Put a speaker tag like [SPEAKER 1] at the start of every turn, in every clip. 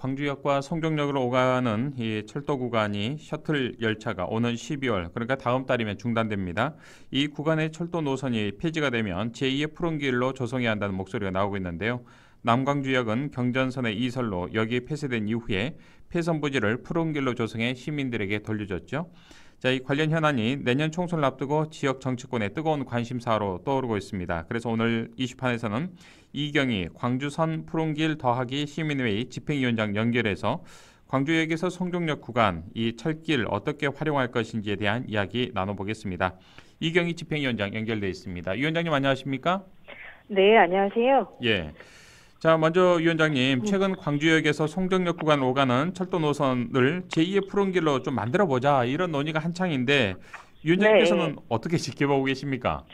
[SPEAKER 1] 광주역과 송정역으로 오가는 이 철도 구간이 셔틀 열차가 오는 12월, 그러니까 다음 달이면 중단됩니다. 이 구간의 철도 노선이 폐지가 되면 제2의 푸른 길로 조성해야 한다는 목소리가 나오고 있는데요. 남광주역은 경전선의 이설로 역이 폐쇄된 이후에 폐선 부지를 푸른 길로 조성해 시민들에게 돌려줬죠. 자, 이 관련 현안이 내년 총선을 앞두고 지역 정치권의 뜨거운 관심사로 떠오르고 있습니다. 그래서 오늘 이슈판에서는 이경희 광주선 푸른길 더하기 시민회의 집행위원장 연결해서 광주역에서 송정역 구간 이 철길 어떻게 활용할 것인지에 대한 이야기 나눠보겠습니다. 이경희 집행위원장 연결돼 있습니다. 위원장님 안녕하십니까?
[SPEAKER 2] 네, 안녕하세요.
[SPEAKER 1] 예. 자, 먼저 위원장님, 최근 광주역에서 송정역 구간 오가는 철도 노선을 제2의 푸른길로 좀 만들어보자 이런 논의가 한창인데 위원장님께서는
[SPEAKER 2] 네,
[SPEAKER 1] 어떻게 지켜보고 계십니까?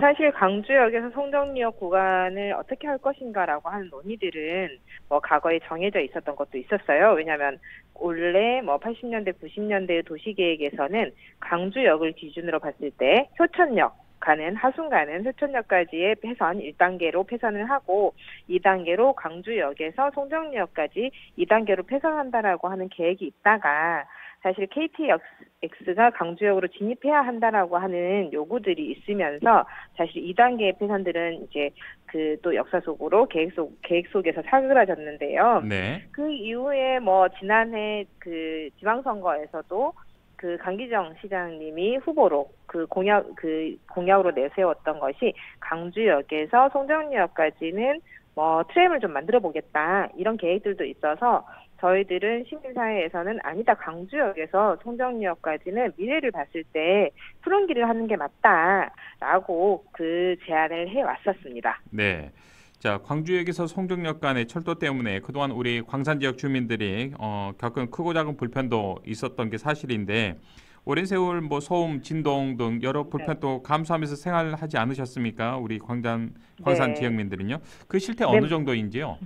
[SPEAKER 2] 사실 강주역에서 송정리역 구간을 어떻게 할 것인가라고 하는 논의들은 뭐 과거에 정해져 있었던 것도 있었어요. 왜냐하면 원래 뭐 80년대, 90년대 도시계획에서는 강주역을 기준으로 봤을 때 효천역 가는 하순 가는 효천역까지의 폐선 1단계로 폐선을 하고 2단계로 강주역에서 송정리역까지 2단계로 폐선한다라고 하는 계획이 있다가 사실 KTX가 강주역으로 진입해야 한다라고 하는 요구들이 있으면서 사실 2단계의 폐선들은 이제 그 또 역사 속으로 계획 속에서 사그라졌는데요.
[SPEAKER 1] 네.
[SPEAKER 2] 그 이후에 뭐 지난해 그 지방선거에서도 그 강기정 시장님이 후보로 공약으로 내세웠던 것이 강주역에서 송정리역까지는 뭐 트램을 좀 만들어 보겠다 이런 계획들도 있어서 저희들은 시민사회에서는 아니다 강주역에서 송정리역까지는 미래를 봤을 때 푸른 길을 하는 게 맞다라고 그 제안을 해왔었습니다.
[SPEAKER 1] 네. 자, 광주역에서 송정역 간의 철도 때문에 그동안 우리 광산 지역 주민들이 겪은 크고 작은 불편도 있었던 게 사실인데 오랜 세월 뭐 소음, 진동 등 여러
[SPEAKER 2] 네.
[SPEAKER 1] 불편도 감수하면서 생활하지 않으셨습니까? 우리 광산
[SPEAKER 2] 네.
[SPEAKER 1] 지역민들은요. 그 실태
[SPEAKER 2] 네,
[SPEAKER 1] 어느 정도인지요?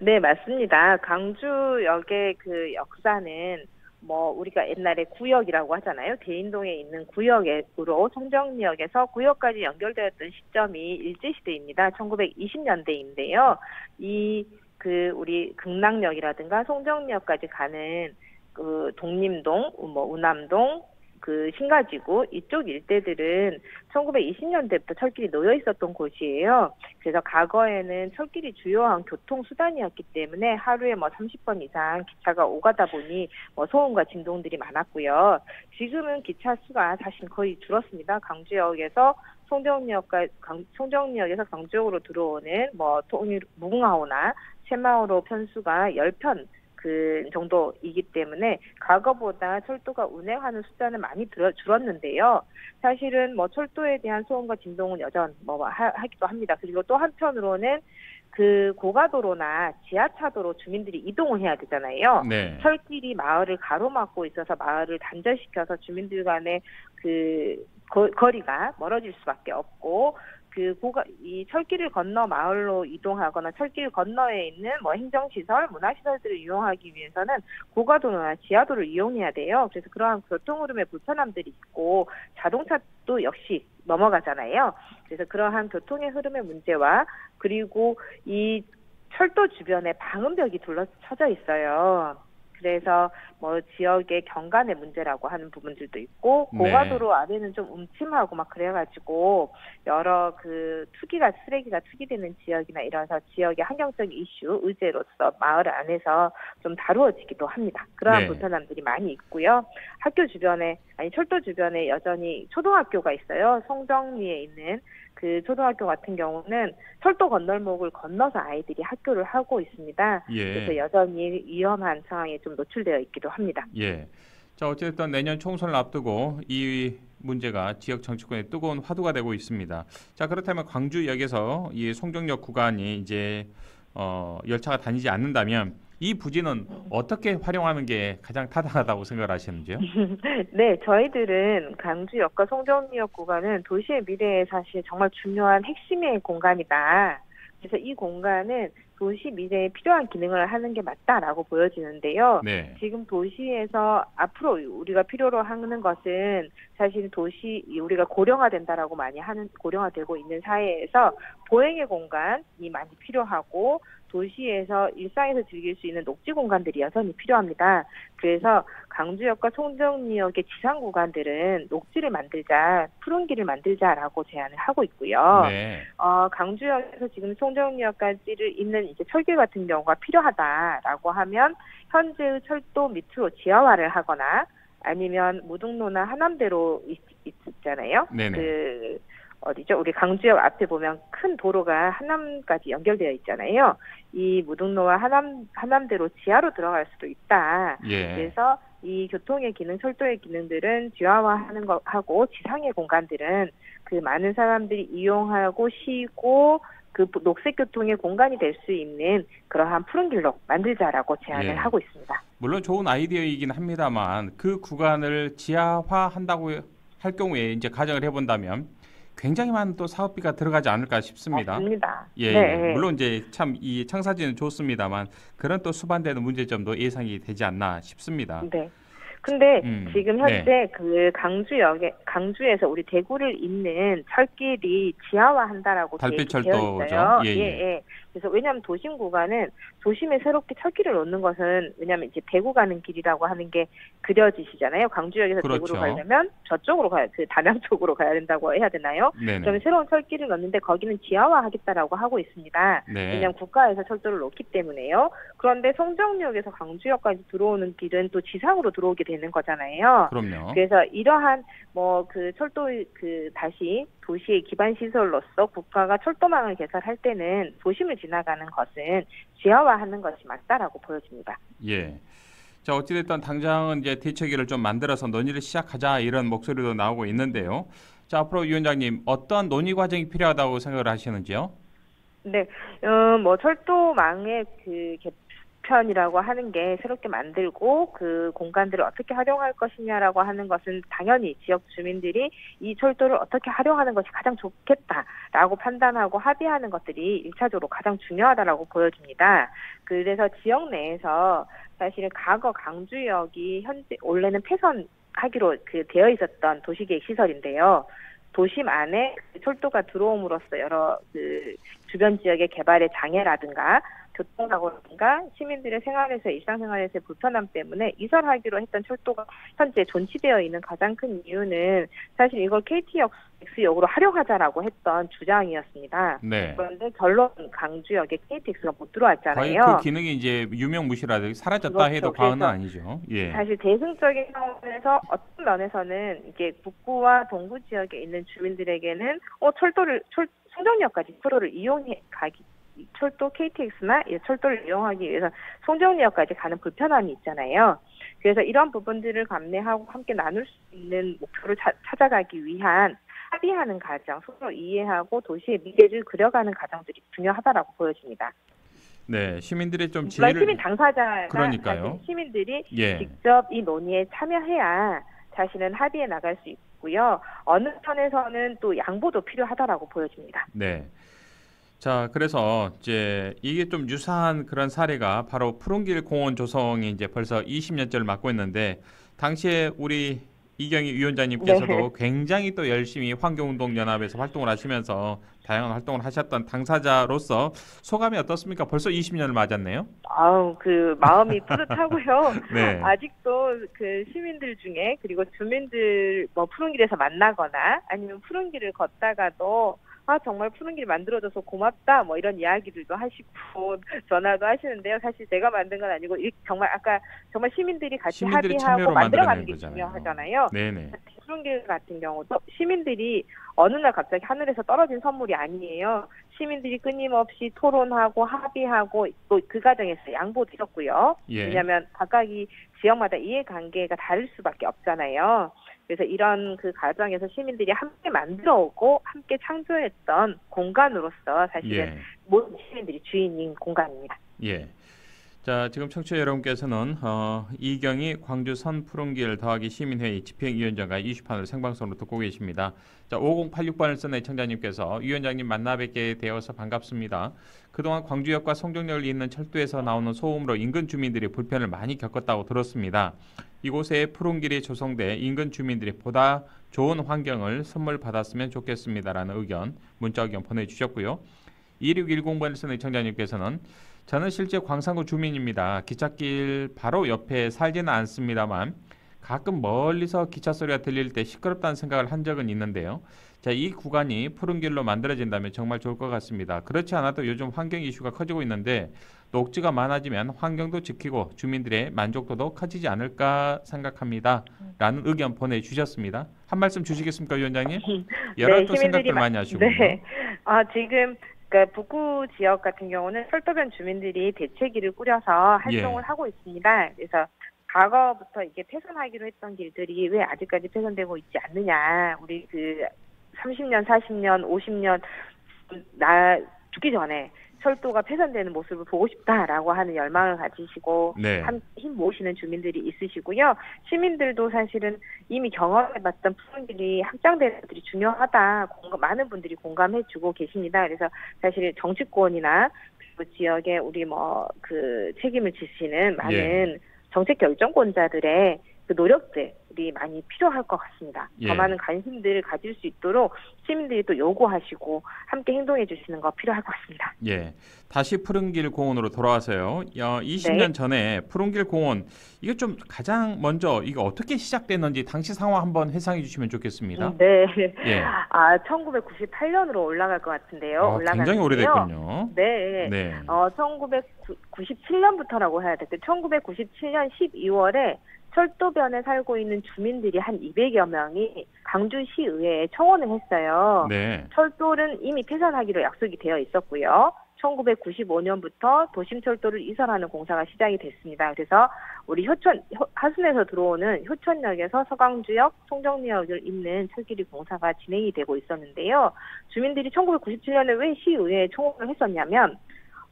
[SPEAKER 2] 네, 맞습니다. 강주역의 그 역사는 뭐 우리가 옛날에 구역이라고 하잖아요. 대인동에 있는 구역으로 송정리역에서 구역까지 연결되었던 시점이 일제시대입니다. 1920년대인데요. 이 그 우리 극락역이라든가 송정리역까지 가는 그 독림동, 뭐 우남동, 그 신가지구 이쪽 일대들은 1920년대부터 철길이 놓여 있었던 곳이에요. 그래서 과거에는 철길이 주요한 교통 수단이었기 때문에 하루에 뭐 30번 이상 기차가 오가다 보니 뭐 소음과 진동들이 많았고요. 지금은 기차 수가 사실 거의 줄었습니다. 강주역에서 송정리역에서 강주역으로 들어오는 뭐 무궁화호나 새마을호 편수가 10편 그 정도이기 때문에 과거보다 철도가 운행하는 숫자는 많이 줄었는데요. 사실은 뭐 철도에 대한 소음과 진동은 여전 하기도 합니다. 그리고 또 한편으로는 그 고가도로나 지하차도로 주민들이 이동을 해야 되잖아요.
[SPEAKER 1] 네.
[SPEAKER 2] 철길이 마을을 가로막고 있어서 마을을 단절시켜서 주민들 간의 그 거리가 멀어질 수밖에 없고 이 철길을 건너 마을로 이동하거나 철길 건너에 있는 뭐 행정시설, 문화시설들을 이용하기 위해서는 고가도로나 지하도를 이용해야 돼요. 그래서 그러한 교통흐름의 불편함들이 있고 자동차도 역시 넘어가잖아요. 그래서 그러한 교통의 흐름의 문제와 그리고 이 철도 주변에 방음벽이 둘러쳐져 있어요. 그래서 뭐 지역의 경관의 문제라고 하는 부분들도 있고 고가도로
[SPEAKER 1] 네.
[SPEAKER 2] 안에는 좀 음침하고 막 그래가지고 여러 그 쓰레기가 투기되는 지역이나 이래서 지역의 환경적 이슈 의제로서 마을 안에서 좀 다루어지기도 합니다. 그러한
[SPEAKER 1] 네.
[SPEAKER 2] 불편함들이 많이 있고요. 철도 주변에 여전히 초등학교가 있어요. 송정리에 있는 그 초등학교 같은 경우는 철도 건널목을 건너서 아이들이 학교를 하고 있습니다. 그래서
[SPEAKER 1] 예.
[SPEAKER 2] 여전히 위험한 상황에 좀 노출되어 있기도 합니다.
[SPEAKER 1] 예. 자, 어쨌든 내년 총선을 앞두고 이 문제가 지역 정치권의 뜨거운 화두가 되고 있습니다. 자, 그렇다면 광주역에서 이 송정역 구간이 이제 열차가 다니지 않는다면 이 부지는 어떻게 활용하는 게 가장 타당하다고 생각을 하시는지요?
[SPEAKER 2] 네, 저희들은 강주역과 송정리역 구간은 도시의 미래에 사실 정말 중요한 핵심의 공간이다. 그래서 이 공간은 도시 미래에 필요한 기능을 하는 게 맞다라고 보여지는데요.
[SPEAKER 1] 네.
[SPEAKER 2] 지금 도시에서 앞으로 우리가 필요로 하는 것은 사실 우리가 고령화된다라고 많이 고령화되고 있는 사회에서 보행의 공간이 많이 필요하고 도시에서 일상에서 즐길 수 있는 녹지 공간들이 여전히 필요합니다. 그래서 강주역과 송정리역의 지상 구간들은 녹지를 만들자, 푸른 길을 만들자라고 제안을 하고 있고요.
[SPEAKER 1] 네.
[SPEAKER 2] 강주역에서 지금 송정리역까지를 잇는 이제 철길 같은 경우가 필요하다라고 하면 현재의 철도 밑으로 지하화를 하거나 아니면 무등로나 하남대로 있잖아요.
[SPEAKER 1] 네네.
[SPEAKER 2] 어디죠? 우리 강주역 앞에 보면 큰 도로가 하남까지 연결되어 있잖아요. 이 무등로와 하남대로 지하로 들어갈 수도 있다.
[SPEAKER 1] 예.
[SPEAKER 2] 그래서 이 교통의 기능, 철도의 기능들은 지하화하는 거하고 지상의 공간들은 그 많은 사람들이 이용하고 쉬고 그 녹색 교통의 공간이 될 수 있는 그러한 푸른 길로 만들자라고 제안을 하고 있습니다.
[SPEAKER 1] 물론 좋은 아이디어이긴 합니다만 그 구간을 지하화한다고 할 경우에 이제 가정을 해본다면 굉장히 많은 또 사업비가 들어가지 않을까 싶습니다.
[SPEAKER 2] 맞습니다.
[SPEAKER 1] 예,
[SPEAKER 2] 네.
[SPEAKER 1] 물론 이제 참 이 청사진은 좋습니다만 그런 또 수반되는 문제점도 예상이 되지 않나 싶습니다.
[SPEAKER 2] 네. 근데 지금 현재
[SPEAKER 1] 네.
[SPEAKER 2] 그 강주에서 우리 대구를 잇는 철길이 지하화한다라고 되어
[SPEAKER 1] 달빛철도죠.
[SPEAKER 2] 있어요.
[SPEAKER 1] 예, 예.
[SPEAKER 2] 예. 그래서 왜냐하면 도심 구간은 도심에 새롭게 철길을 놓는 것은 왜냐하면 이제 대구 가는 길이라고 하는 게 그려지시잖아요. 강주역에서
[SPEAKER 1] 그렇죠.
[SPEAKER 2] 대구로 가려면 저쪽으로 그 담양 쪽으로 가야 된다고 해야 되나요?
[SPEAKER 1] 네네.
[SPEAKER 2] 그러면 새로운 철길을 넣는데 거기는 지하화하겠다라고 하고 있습니다.
[SPEAKER 1] 네.
[SPEAKER 2] 왜냐하면 국가에서 철도를 놓기 때문에요. 그런데 송정역에서 강주역까지 들어오는 길은 또 지상으로 들어오게 되는 거잖아요.
[SPEAKER 1] 그럼요.
[SPEAKER 2] 그래서 이러한 뭐 그 철도 다시 도시의 기반 시설로서 국가가 철도망을 개설할 때는 도심을 지나가는 것은 지하화하는 것이 맞다라고 보여집니다.
[SPEAKER 1] 예. 자, 어찌됐든 당장은 이제 대책위를 좀 만들어서 논의를 시작하자 이런 목소리도 나오고 있는데요. 자, 앞으로 위원장님 어떤 논의 과정이 필요하다고 생각을 하시는지요?
[SPEAKER 2] 네, 뭐 철도망의 그 개편이라고 하는 게 새롭게 만들고 그 공간들을 어떻게 활용할 것이냐라고 하는 것은 당연히 지역 주민들이 이 철도를 어떻게 활용하는 것이 가장 좋겠다라고 판단하고 합의하는 것들이 1차적으로 가장 중요하다라고 보여집니다. 그래서 지역 내에서 사실은 과거 강주역이 현재 원래는 폐선하기로 되어 있었던 도시계획 시설인데요. 도심 안에 철도가 들어옴으로써 여러 주변 지역의 개발의 장애라든가 교통사고라든가 시민들의 생활에서 일상생활에서의 불편함 때문에 이설하기로 했던 철도가 현재 존치되어 있는 가장 큰 이유는 사실 이걸 KTX역으로 활용하자라고 했던 주장이었습니다.
[SPEAKER 1] 네.
[SPEAKER 2] 그런데 결론 강주역에 KTX가 못 들어왔잖아요.
[SPEAKER 1] 거의 그 기능이 이제 유명무실하다 사라졌다
[SPEAKER 2] 그렇죠.
[SPEAKER 1] 해도 과언은 아니죠. 예.
[SPEAKER 2] 사실 대승적인 상황에서 어떤 면에서는 이게 북부와 동부 지역에 있는 주민들에게는 송정역까지 철도를 이용해 가기 철도 KTX나 철도를 이용하기 위해서 송정리역까지 가는 불편함이 있잖아요. 그래서 이런 부분들을 감내하고 함께 나눌 수 있는 목표를 찾아가기 위한 합의하는 과정, 서로 이해하고 도시의 미래를 그려가는 과정들이 중요하다라고 보여집니다.
[SPEAKER 1] 네, 시민들의 좀
[SPEAKER 2] 물론
[SPEAKER 1] 지혜를
[SPEAKER 2] 시민 당사자가
[SPEAKER 1] 그러니까요.
[SPEAKER 2] 시민들이
[SPEAKER 1] 예.
[SPEAKER 2] 직접 이 논의에 참여해야 사실은 합의에 나갈 수 있고요. 어느 편에서는 또 양보도 필요하다라고 보여집니다.
[SPEAKER 1] 네. 자, 그래서 이제 이게 좀 유사한 그런 사례가 바로 푸른길 공원 조성이 이제 벌써 20년째를 맡고 있는데 당시에 우리 이경희 위원장님께서도
[SPEAKER 2] 네.
[SPEAKER 1] 굉장히 또 열심히 환경운동연합에서 활동을 하시면서 다양한 활동을 하셨던 당사자로서 소감이 어떻습니까? 벌써 20년을 맞았네요.
[SPEAKER 2] 아우, 그 마음이 뿌듯하고요.
[SPEAKER 1] 네.
[SPEAKER 2] 아직도 그 시민들 중에 그리고 주민들 뭐 푸른 길에서 만나거나 아니면 푸른 길을 걷다가도 정말 푸른 길 만들어줘서 고맙다 뭐 이런 이야기들도 하시고 전화도 하시는데요. 사실 제가 만든 건 아니고 정말 아까 정말 시민들이 같이 합의하고 만들어가는 게 중요하잖아요.
[SPEAKER 1] 네네.
[SPEAKER 2] 푸른 길 같은 경우도 시민들이 어느 날 갑자기 하늘에서 떨어진 선물이 아니에요. 시민들이 끊임없이 토론하고 합의하고 또 그 과정에서 양보도 있었고요.
[SPEAKER 1] 예.
[SPEAKER 2] 왜냐하면 각각이 지역마다 이해관계가 다를 수밖에 없잖아요. 그래서 이런 그 과정에서 시민들이 함께 만들어오고 함께 창조했던 공간으로서 사실은 모든 시민들이 주인인 공간입니다.
[SPEAKER 1] 예. 자, 지금 청취자 여러분께서는 이경희 광주 선푸른길 더하기 시민회의 집행위원장과 이슈판을 생방송으로 듣고 계십니다. 자, 5086번을 쓴 애청자님께서 위원장님 만나 뵙게 되어서 반갑습니다. 그동안 광주역과 송정역을 잇는 철도에서 나오는 소음으로 인근 주민들이 불편을 많이 겪었다고 들었습니다. 이곳에 푸른길이 조성돼 인근 주민들이 보다 좋은 환경을 선물 받았으면 좋겠습니다라는 문자 의견 보내주셨고요. 2610번을 쓴 애청자님께서는 저는 실제 광산구 주민입니다. 기찻길 바로 옆에 살지는 않습니다만 가끔 멀리서 기차 소리가 들릴 때 시끄럽다는 생각을 한 적은 있는데요. 자, 이 구간이 푸른 길로 만들어진다면 정말 좋을 것 같습니다. 그렇지 않아도 요즘 환경 이슈가 커지고 있는데 녹지가 많아지면 환경도 지키고 주민들의 만족도도 커지지 않을까 생각합니다. 라는 의견 보내주셨습니다. 한 말씀 주시겠습니까, 위원장님? 여러 또 생각들 많이 하시군요.
[SPEAKER 2] 네. 지금 그러니까 북구 지역 같은 경우는 철도변 주민들이 대책위를 꾸려서 활동을 하고 있습니다. 그래서 과거부터 이게 폐선하기로 했던 길들이 왜 아직까지 폐선되고 있지 않느냐. 우리 그 30년, 40년, 50년 나 죽기 전에 철도가 폐선되는 모습을 보고 싶다라고 하는 열망을 가지시고 힘 모으시는 주민들이 있으시고요. 시민들도 사실은 이미 경험해봤던 푸른 길이 확장되는 것들이 중요하다. 많은 분들이 공감해주고 계십니다. 그래서 사실 정치권이나 그리고 지역에 우리 그 책임을 지시는 많은 정책 결정권자들의 그 노력들이 많이 필요할 것 같습니다. 더 많은 관심들을 가질 수 있도록 시민들이 또 요구하시고 함께 행동해 주시는 거 필요할 것 같습니다.
[SPEAKER 1] 예, 다시 푸른길 공원으로 돌아와서요. 20년 전에 푸른길 공원 이게 좀 가장 먼저 이거 어떻게 시작됐는지 당시 상황 한번 회상해 주시면 좋겠습니다.
[SPEAKER 2] 네, 1998년으로 올라갈 것 같은데요.
[SPEAKER 1] 굉장히 오래됐군요.
[SPEAKER 2] 네. 1997년부터라고 해야 될까요? 1997년 12월에 철도변에 살고 있는 주민들이 한 200여 명이 광주시의회에 청원을 했어요. 철도는 이미 폐선하기로 약속이 되어 있었고요. 1995년부터 도심철도를 이설하는 공사가 시작이 됐습니다. 그래서 우리 하순에서 들어오는 효천역에서 서강주역, 송정리역을 잇는 철길이 공사가 진행이 되고 있었는데요. 주민들이 1997년에 왜 시의회에 청원을 했었냐면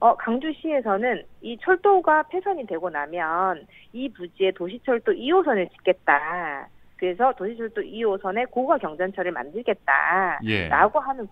[SPEAKER 2] 강주시에서는 이 철도가 폐선이 되고 나면 이 부지에 도시철도 2호선을 짓겠다. 그래서 도시철도 2호선에 고가 경전철을 만들겠다라고 하는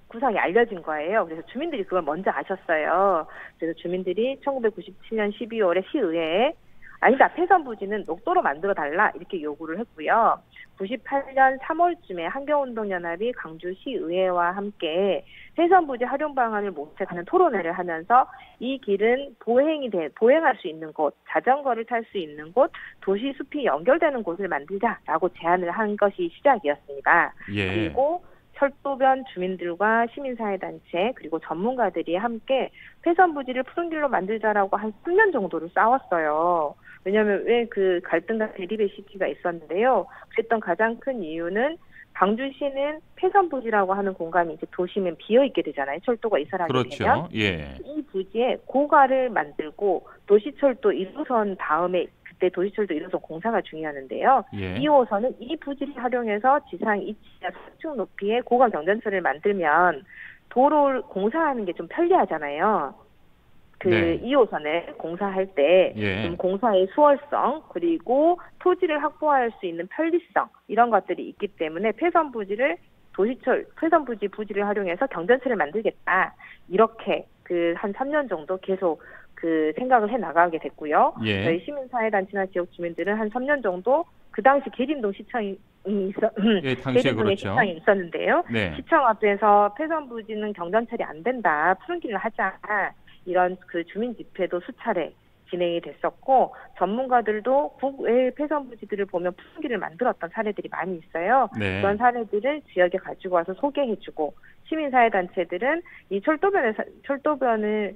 [SPEAKER 2] 구상이 알려진 거예요. 그래서 주민들이 그걸 먼저 아셨어요. 그래서 주민들이 1997년 12월에 시의회에 아니다, 폐선 부지는 녹도로 만들어달라 이렇게 요구를 했고요. 98년 3월쯤에 한겨운동연합이 강주시의회와 함께 폐선 부지 활용 방안을 모색하는 토론회를 하면서 이 길은 보행할 수 있는 곳, 자전거를 탈 수 있는 곳, 도시 숲이 연결되는 곳을 만들자라고 제안을 한 것이 시작이었습니다. 그리고 철도변 주민들과 시민사회단체 그리고 전문가들이 함께 폐선 부지를 푸른 길로 만들자라고 한 3년 정도를 싸웠어요. 왜냐하면 왜 그 갈등과 대립의 시기가 있었는데요. 그랬던 가장 큰 이유는 광주시는 폐선 부지라고 하는 공간이 이제 도심엔 비어 있게 되잖아요. 철도가 이설하게 되면 이 부지에 고가를 만들고 도시철도 1호선 다음에 그때 도시철도 1호선 공사가 중요하는데요. 2호선은 이 부지를 활용해서 지상 2층이나 3층 높이의 고가 경전철을 만들면 도로를 공사하는 게 좀 편리하잖아요. 2호선을 공사할 때 공사의 수월성 그리고 토지를 확보할 수 있는 편리성 이런 것들이 있기 때문에 폐선 부지를 부지를 활용해서 경전철을 만들겠다. 이렇게 한 3년 정도 계속 생각을 해 나가게 됐고요. 저희 시민사회단체나 지역 주민들은 한 3년 정도 그 당시 계림동 시청이 계림동에 시청이 있었는데요. 시청 앞에서 폐선 부지는 경전철이 안 된다. 푸른 길을 하자. 이런 그 주민 집회도 수차례 진행이 됐었고 전문가들도 국외 폐선 부지들을 보면 푸른 길을 만들었던 사례들이 많이 있어요. 그런 사례들을 지역에 가지고 와서 소개해주고 시민사회단체들은 이 철도변이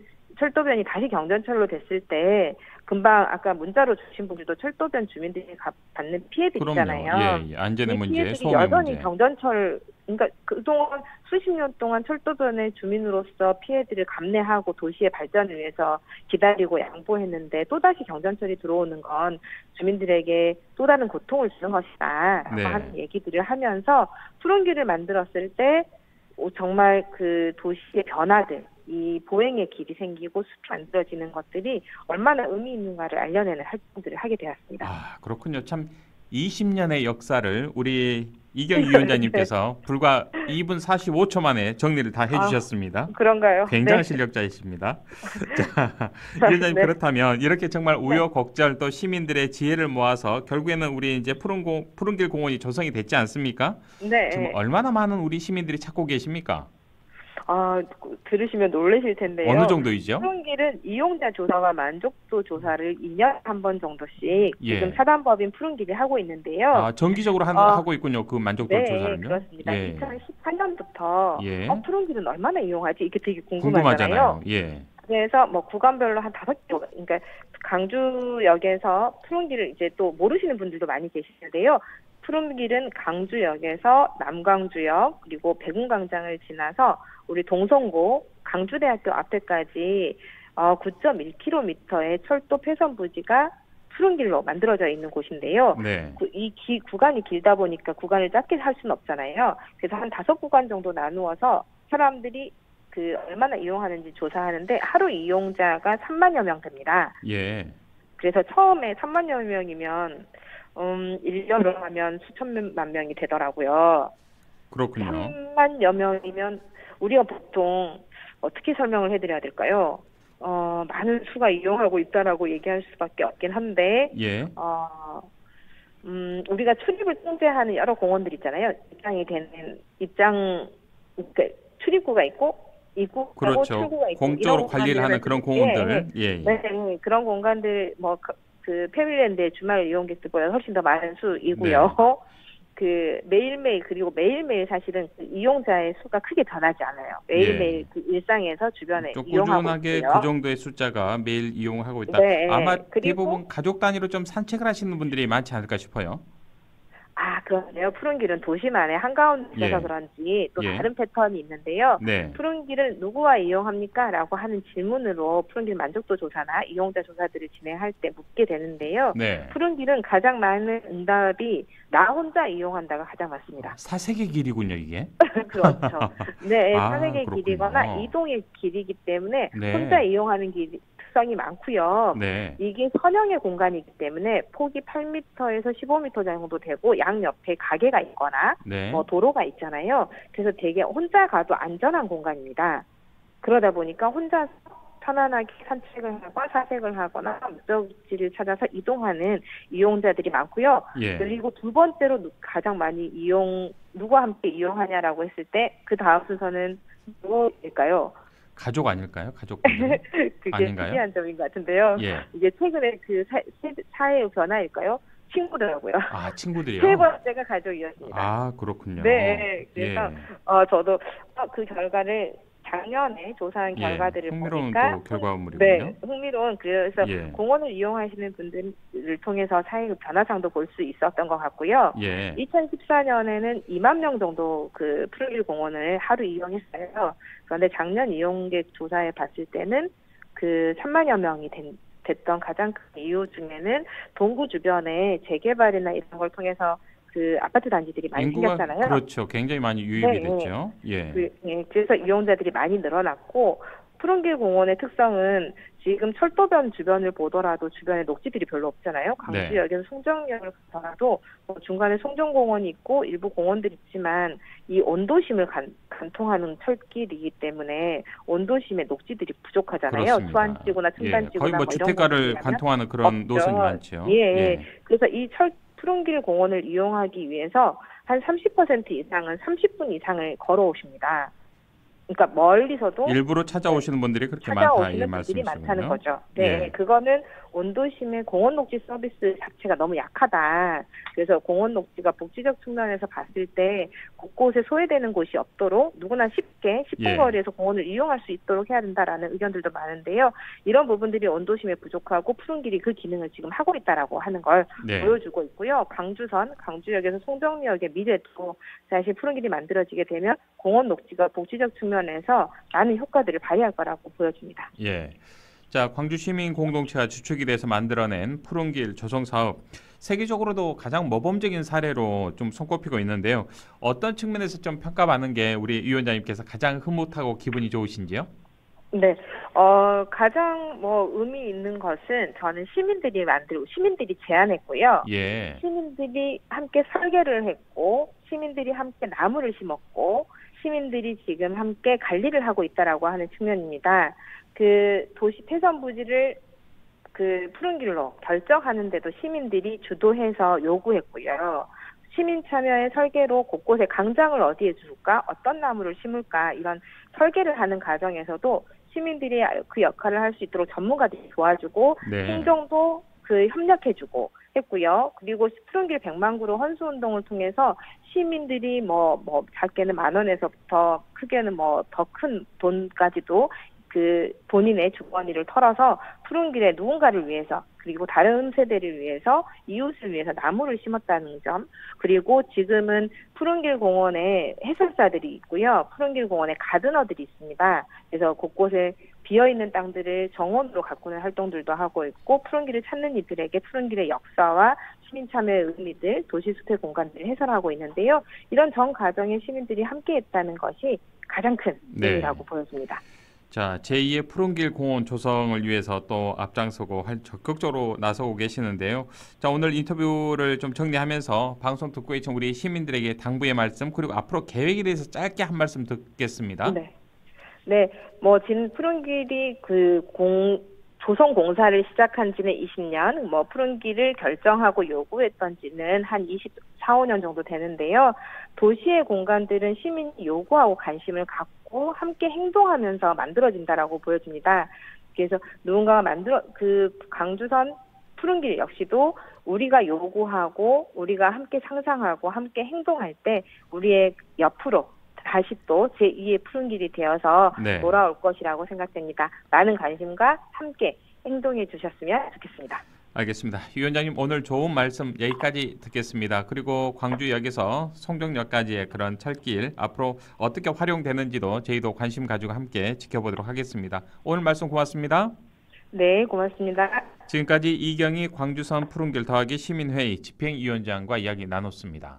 [SPEAKER 2] 다시 경전철로 됐을 때 금방 아까 문자로 주신 분들도 철도변 주민들이 받는 피해들 있잖아요.
[SPEAKER 1] 안전의 문제,
[SPEAKER 2] 소음의 여전히 문제. 경전철 그러니까 그동안 수십 년 동안 철도변의 주민으로서 피해들을 감내하고 도시의 발전을 위해서 기다리고 양보했는데 또다시 경전철이 들어오는 건 주민들에게 또 다른 고통을 주는 것이다라고 하는 얘기들을 하면서 푸른 길을 만들었을 때 정말 그 도시의 변화들 이 보행의 길이 생기고 숲이 만들어지는 것들이 얼마나 의미 있는가를 알려내는 활동들을 하게 되었습니다.
[SPEAKER 1] 그렇군요. 참 20년의 역사를 우리 이경 위원장님께서 불과 2분 45초 만에 정리를 다 해주셨습니다.
[SPEAKER 2] 그런가요?
[SPEAKER 1] 굉장한 실력자이십니다. 자, 위원장님 그렇다면 이렇게 정말 우여곡절 또 시민들의 지혜를 모아서 결국에는 우리 이제 푸른길 공원이 조성이 됐지 않습니까? 지금 얼마나 많은 우리 시민들이 찾고 계십니까?
[SPEAKER 2] 들으시면 놀라실 텐데요.
[SPEAKER 1] 어느 정도이죠?
[SPEAKER 2] 푸른길은 이용자 조사와 만족도 조사를 2년에 한 번 정도씩
[SPEAKER 1] 예.
[SPEAKER 2] 지금 사단법인 푸른길이 하고 있는데요.
[SPEAKER 1] 아, 정기적으로 하고 있군요. 그 만족도
[SPEAKER 2] 네,
[SPEAKER 1] 조사를요.
[SPEAKER 2] 그렇습니다.
[SPEAKER 1] 예.
[SPEAKER 2] 2018년부터
[SPEAKER 1] 예.
[SPEAKER 2] 푸른길은 얼마나 이용하지? 이게 되게 궁금하잖아요.
[SPEAKER 1] 궁금하잖아요. 예.
[SPEAKER 2] 그래서 뭐 구간별로 한 5개, 그러니까 강주역에서 푸른길을 이제 또 모르시는 분들도 많이 계시는데요. 푸른길은 강주역에서 남강주역 그리고 백운광장을 지나서 우리 동성고 강주대학교 앞에까지 9.1km의 철도 폐선 부지가 푸른길로 만들어져 있는 곳인데요.
[SPEAKER 1] 네.
[SPEAKER 2] 이 구간이 길다 보니까 구간을 짧게 할 수는 없잖아요. 그래서 한 5구간 정도 나누어서 사람들이 얼마나 이용하는지 조사하는데 하루 이용자가 3만여 명 됩니다.
[SPEAKER 1] 예.
[SPEAKER 2] 그래서 처음에 3만여 명이면 1년으로 하면 수천만 명이 되더라고요.
[SPEAKER 1] 그렇군요.
[SPEAKER 2] 3만여 명이면 우리가 보통 어떻게 설명을 해드려야 될까요? 많은 수가 이용하고 있다라고 얘기할 수밖에 없긴 한데,
[SPEAKER 1] 예.
[SPEAKER 2] 우리가 출입을 통제하는 여러 공원들 있잖아요. 그러니까 출입구가 있고, 입구하고
[SPEAKER 1] 그렇죠.
[SPEAKER 2] 출구가 있고,
[SPEAKER 1] 공적으로
[SPEAKER 2] 이런
[SPEAKER 1] 관리를 하는 그런 공원들. 예.
[SPEAKER 2] 네, 그런 공간들 패밀리랜드의 주말 이용객들보다 훨씬 더 많은 수이고요.
[SPEAKER 1] 네.
[SPEAKER 2] 그리고 매일매일 사실은 이용자의 수가 크게 변하지 않아요. 매일매일
[SPEAKER 1] 예.
[SPEAKER 2] 일상에서 주변에
[SPEAKER 1] 좀
[SPEAKER 2] 이용하고
[SPEAKER 1] 꾸준하게
[SPEAKER 2] 있고요.
[SPEAKER 1] 그 정도의 숫자가 매일 이용하고 있다.
[SPEAKER 2] 네.
[SPEAKER 1] 아마
[SPEAKER 2] 그리고
[SPEAKER 1] 대부분 가족 단위로 좀 산책을 하시는 분들이 많지 않을까 싶어요.
[SPEAKER 2] 그런데요. 푸른길은 도심안에 한가운데 있어서
[SPEAKER 1] 예.
[SPEAKER 2] 그런지 또
[SPEAKER 1] 예.
[SPEAKER 2] 다른 패턴이 있는데요.
[SPEAKER 1] 네.
[SPEAKER 2] 푸른길을 누구와 이용합니까? 라고 하는 질문으로 푸른길 만족도 조사나 이용자 조사들을 진행할 때 묻게 되는데요.
[SPEAKER 1] 네.
[SPEAKER 2] 푸른길은 가장 많은 응답이 나 혼자 이용한다가 가장 많습니다.
[SPEAKER 1] 사색의 길이군요, 이게.
[SPEAKER 2] 그렇죠. 네, 사색의
[SPEAKER 1] 그렇군요.
[SPEAKER 2] 길이거나 이동의 길이기 때문에
[SPEAKER 1] 네.
[SPEAKER 2] 혼자 이용하는 특성이 많고요.
[SPEAKER 1] 네.
[SPEAKER 2] 이게 선형의 공간이기 때문에 폭이 8m에서 15m 정도 되고 양 옆에 가게가 있거나
[SPEAKER 1] 네.
[SPEAKER 2] 도로가 있잖아요. 그래서 되게 혼자 가도 안전한 공간입니다. 그러다 보니까 혼자 편안하게 산책을 하거나 사색을 하거나 목적지를 찾아서 이동하는 이용자들이 많고요.
[SPEAKER 1] 예.
[SPEAKER 2] 그리고 두 번째로 가장 많이 누구와 함께 이용하냐라고 했을 때 그 다음 순서는 누구일까요?
[SPEAKER 1] 가족 아닐까요? 가족분들
[SPEAKER 2] 그게
[SPEAKER 1] 아닌가요?
[SPEAKER 2] 특이한 점인 것 같은데요.
[SPEAKER 1] 예.
[SPEAKER 2] 이게 최근에 사회의 변화일까요? 친구더라고요.
[SPEAKER 1] 친구들이요?
[SPEAKER 2] 세 번째가 가족이었습니다.
[SPEAKER 1] 그렇군요.
[SPEAKER 2] 네, 그래서
[SPEAKER 1] 예.
[SPEAKER 2] 저도 그 결과를 작년에 조사한 결과들을
[SPEAKER 1] 흥미로운
[SPEAKER 2] 보니까
[SPEAKER 1] 또 결과물이군요.
[SPEAKER 2] 네, 흥미로운 그래서
[SPEAKER 1] 예.
[SPEAKER 2] 공원을 이용하시는 분들을 통해서 사회 변화상도 볼 수 있었던 것 같고요.
[SPEAKER 1] 예.
[SPEAKER 2] 2014년에는 2만 명 정도 푸른길 공원을 하루 이용했어요. 그런데 작년 이용객 조사에 봤을 때는 3만여 명이 됐던 가장 큰 이유 중에는 동구 주변에 재개발이나 이런 걸 통해서 아파트 단지들이 많이
[SPEAKER 1] 인구가
[SPEAKER 2] 생겼잖아요.
[SPEAKER 1] 그렇죠. 굉장히 많이 유입이
[SPEAKER 2] 네,
[SPEAKER 1] 됐죠. 예.
[SPEAKER 2] 그래서 이용자들이 많이 늘어났고 푸른길 공원의 특성은 지금 철도변 주변을 보더라도 주변에 녹지들이 별로 없잖아요. 강주역에서 송정역을 가더라도 중간에 송정공원이 있고 일부 공원들이 있지만 이 온도심을 간통하는 철길이기 때문에 온도심에 녹지들이 부족하잖아요.
[SPEAKER 1] 그렇습니다.
[SPEAKER 2] 수안지구나 층단지구나
[SPEAKER 1] 거의 뭐
[SPEAKER 2] 이런
[SPEAKER 1] 주택가를
[SPEAKER 2] 곳들이라면
[SPEAKER 1] 관통하는 그런
[SPEAKER 2] 없죠.
[SPEAKER 1] 노선이 많죠.
[SPEAKER 2] 예. 그래서 이 푸른길 공원을 이용하기 위해서 한 30% 이상은 30분 이상을 걸어오십니다. 그러니까 멀리서도
[SPEAKER 1] 일부러 찾아오시는 분들이 그렇게 많다 이
[SPEAKER 2] 찾아오시는 분들이 많다는
[SPEAKER 1] 말씀이시군요.
[SPEAKER 2] 거죠. 네,
[SPEAKER 1] 예.
[SPEAKER 2] 그거는 온도심의 공원 녹지 서비스 자체가 너무 약하다. 그래서 공원 녹지가 복지적 측면에서 봤을 때 곳곳에 소외되는 곳이 없도록 누구나 쉽게 10분
[SPEAKER 1] 예.
[SPEAKER 2] 거리에서 공원을 이용할 수 있도록 해야 된다라는 의견들도 많은데요. 이런 부분들이 온도심에 부족하고 푸른길이 그 기능을 지금 하고 있다라고 하는 걸
[SPEAKER 1] 네.
[SPEAKER 2] 보여주고 있고요. 강주역에서 송정역의 미래도 사실 푸른길이 만들어지게 되면 공원 녹지가 복지적 측면에서 많은 효과들을 발휘할 거라고 보여집니다.
[SPEAKER 1] 예. 자, 광주 시민 공동체가 주축이 돼서 만들어낸 푸른길 조성 사업, 세계적으로도 가장 모범적인 사례로 좀 손꼽히고 있는데요. 어떤 측면에서 좀 평가받는 게 우리 위원장님께서 가장 흐뭇하고 기분이 좋으신지요?
[SPEAKER 2] 네, 가장 의미 있는 것은 저는 시민들이 제안했고요.
[SPEAKER 1] 예.
[SPEAKER 2] 시민들이 함께 설계를 했고, 시민들이 함께 나무를 심었고, 시민들이 지금 함께 관리를 하고 있다라고 하는 측면입니다. 도시 폐선 부지를 푸른길로 결정하는데도 시민들이 주도해서 요구했고요. 시민 참여의 설계로 곳곳에 강장을 어디에 줄까, 어떤 나무를 심을까 이런 설계를 하는 과정에서도 시민들이 그 역할을 할 수 있도록 전문가들이 도와주고
[SPEAKER 1] 네.
[SPEAKER 2] 행정도 그 협력해주고 했고요. 그리고 푸른길 100만 그루 헌수 운동을 통해서 시민들이 뭐 작게는 10,000원에서부터 크게는 뭐 더 큰 돈까지도 그 본인의 주머니를 털어서 푸른길에 누군가를 위해서 그리고 다른 세대를 위해서 이웃을 위해서 나무를 심었다는 점, 그리고 지금은 푸른길 공원에 해설사들이 있고요. 푸른길 공원에 가드너들이 있습니다. 그래서 곳곳에 비어있는 땅들을 정원으로 가꾸는 활동들도 하고 있고 푸른길을 찾는 이들에게 푸른길의 역사와 시민 참여의 의미들, 도시숲의 공간들을 해설하고 있는데요. 이런 전 과정에 시민들이 함께했다는 것이 가장 큰 의미라고 보여집니다.
[SPEAKER 1] 자, 제2의 푸른길 공원 조성을 위해서 또 앞장서고 적극적으로 나서고 계시는데요. 자, 오늘 인터뷰를 좀 정리하면서 방송 듣고 계신 우리 시민들에게 당부의 말씀 그리고 앞으로 계획에 대해서 짧게 한 말씀 듣겠습니다.
[SPEAKER 2] 네, 지금 푸른길이 조성 공사를 시작한 지는 20년, 푸른길을 결정하고 요구했던 지는 한 24, 5년 정도 되는데요. 도시의 공간들은 시민이 요구하고 관심을 갖고 함께 행동하면서 만들어진다라고 보여집니다. 그래서 누군가가 강주선 푸른길 역시도 우리가 요구하고 우리가 함께 상상하고 함께 행동할 때 우리의 옆으로 다시 또 제2의 푸른길이 되어서 돌아올 것이라고 생각됩니다. 많은 관심과 함께 행동해 주셨으면 좋겠습니다.
[SPEAKER 1] 알겠습니다. 위원장님 오늘 좋은 말씀 여기까지 듣겠습니다. 그리고 광주역에서 송정역까지의 그런 철길 앞으로 어떻게 활용되는지도 저희도 관심 가지고 함께 지켜보도록 하겠습니다. 오늘 말씀 고맙습니다.
[SPEAKER 2] 네, 고맙습니다.
[SPEAKER 1] 지금까지 이경희 광주선 푸른길 더하기 시민회의 집행위원장과 이야기 나눴습니다.